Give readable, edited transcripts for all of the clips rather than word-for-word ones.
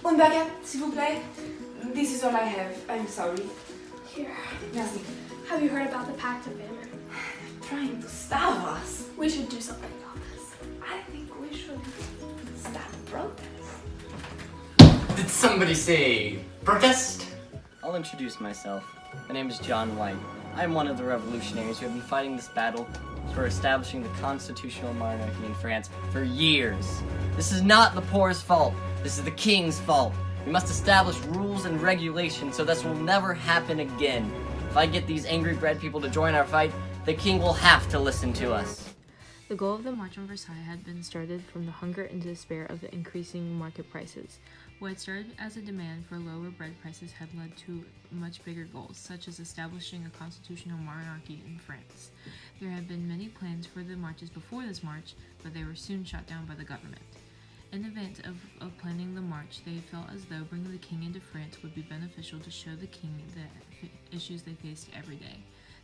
One baguette, s'il vous plaît. This is all I have. I'm sorry. Here. Merci. Have you heard about the Pact of Famine? Trying to starve us. We should do something about this. I think we should start a protest. Did somebody say protest? I'll introduce myself. My name is John White. I am one of the revolutionaries who have been fighting this battle for establishing the constitutional monarchy in France for years. This is not the poor's fault. This is the king's fault. We must establish rules and regulations so this will never happen again. If I get these angry bread people to join our fight, the king will have to listen to us. The goal of the March on Versailles had been started from the hunger and despair of the increasing market prices. What had started as a demand for lower bread prices had led to much bigger goals, such as establishing a constitutional monarchy in France. There had been many plans for the marches before this march, but they were soon shot down by the government. In advance of planning the march, they felt as though bringing the king into France would be beneficial to show the king the issues they faced every day.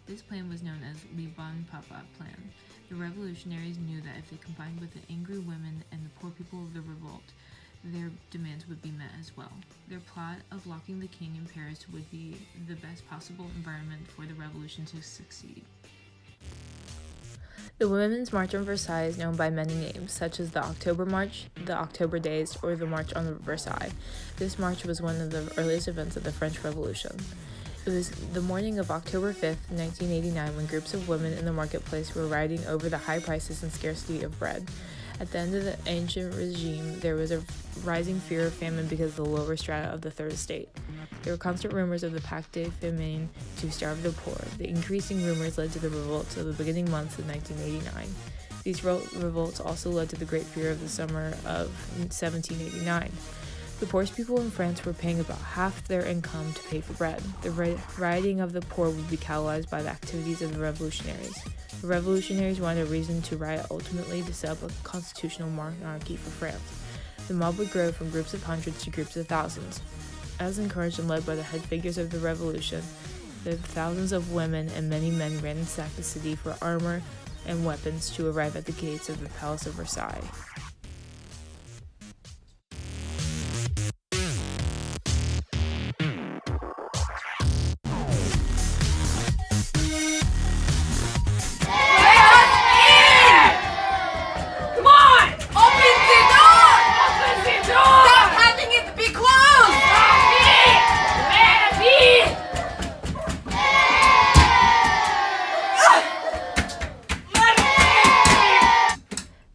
This plan was known as Le Bon Papa Plan. The revolutionaries knew that if they combined with the angry women and the poor people of the revolt, their demands would be met as well. Their plot of locking the king in Paris would be the best possible environment for the revolution to succeed. The Women's March on Versailles is known by many names, such as the October March, the October Days, or the March on Versailles. This march was one of the earliest events of the French Revolution. It was the morning of October 5th, 1989, when groups of women in the marketplace were rioting over the high prices and scarcity of bread. At the end of the ancient regime, there was a rising fear of famine because of the lower strata of the Third Estate. There were constant rumors of the Pact de Famine to starve the poor. The increasing rumors led to the revolts of the beginning months of 1989. These revolts also led to the Great Fear of the summer of 1789. The poorest people in France were paying about half their income to pay for bread. The rioting of the poor would be catalyzed by the activities of the revolutionaries. The revolutionaries wanted a reason to riot, ultimately to set up a constitutional monarchy for France. The mob would grow from groups of hundreds to groups of thousands. As encouraged and led by the head figures of the revolution, the thousands of women and many men ransacked the city for armor and weapons to arrive at the gates of the Palace of Versailles.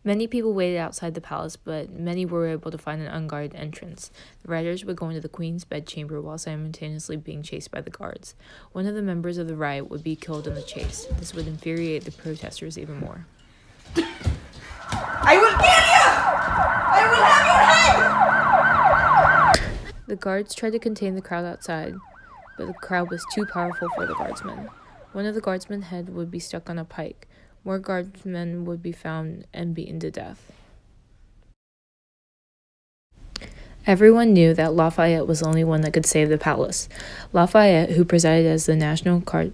Many people waited outside the palace, but many were able to find an unguarded entrance. The rioters would go into the queen's bedchamber while simultaneously being chased by the guards. One of the members of the riot would be killed in the chase. This would infuriate the protesters even more. I will kill you! I will have your head! The guards tried to contain the crowd outside, but the crowd was too powerful for the guardsmen. One of the guardsmen's head would be stuck on a pike. More guardsmen would be found and beaten to death. Everyone knew that Lafayette was the only one that could save the palace. Lafayette, who presided as the National Guard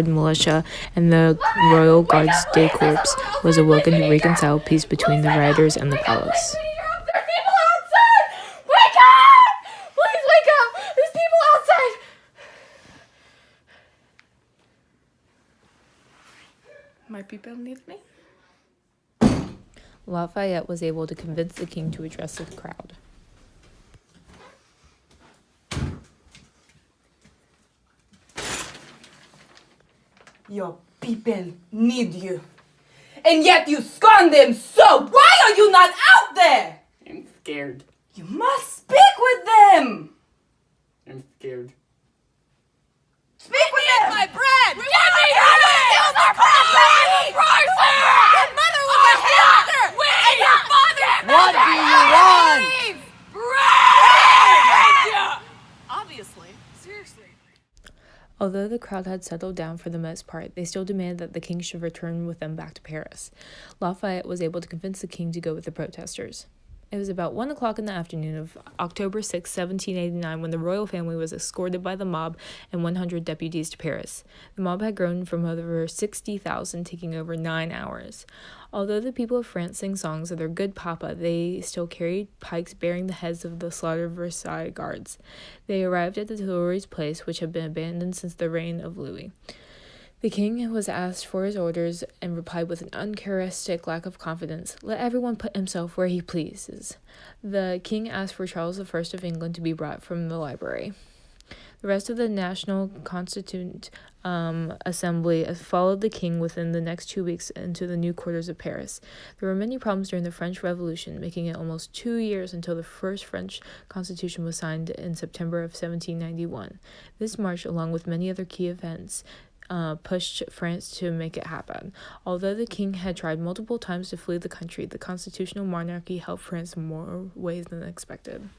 militia and the Royal Gardes des Corps, was awoken to reconcile peace between the rioters and the palace. My people need me. Lafayette was able to convince the king to address the crowd. Your people need you. And yet you scorn them so. Why are you not out there? I'm scared. You must speak with them. I'm scared. Speak with them. My bread! Give me your Your mother was a hamster! And your father's What do you want? bread! Obviously. Seriously. Although the crowd had settled down for the most part, they still demanded that the king should return with them back to Paris. Lafayette was able to convince the king to go with the protesters. It was about 1 o'clock in the afternoon of October 6, 1789, when the royal family was escorted by the mob and 100 deputies to Paris. The mob had grown from over 60,000, taking over 9 hours. Although the people of France sang songs of their good papa, they still carried pikes bearing the heads of the slaughtered Versailles guards. They arrived at the Tuileries Place, which had been abandoned since the reign of Louis. The king was asked for his orders and replied with an uncharacteristic lack of confidence, "Let everyone put himself where he pleases." The king asked for Charles I of England to be brought from the library. The rest of the National Constituent Assembly followed the king within the next 2 weeks into the new quarters of Paris. There were many problems during the French Revolution, making it almost 2 years until the first French Constitution was signed in September of 1791. This march, along with many other key events, pushed France to make it happen. Although the king had tried multiple times to flee the country, the constitutional monarchy helped France in more ways than expected.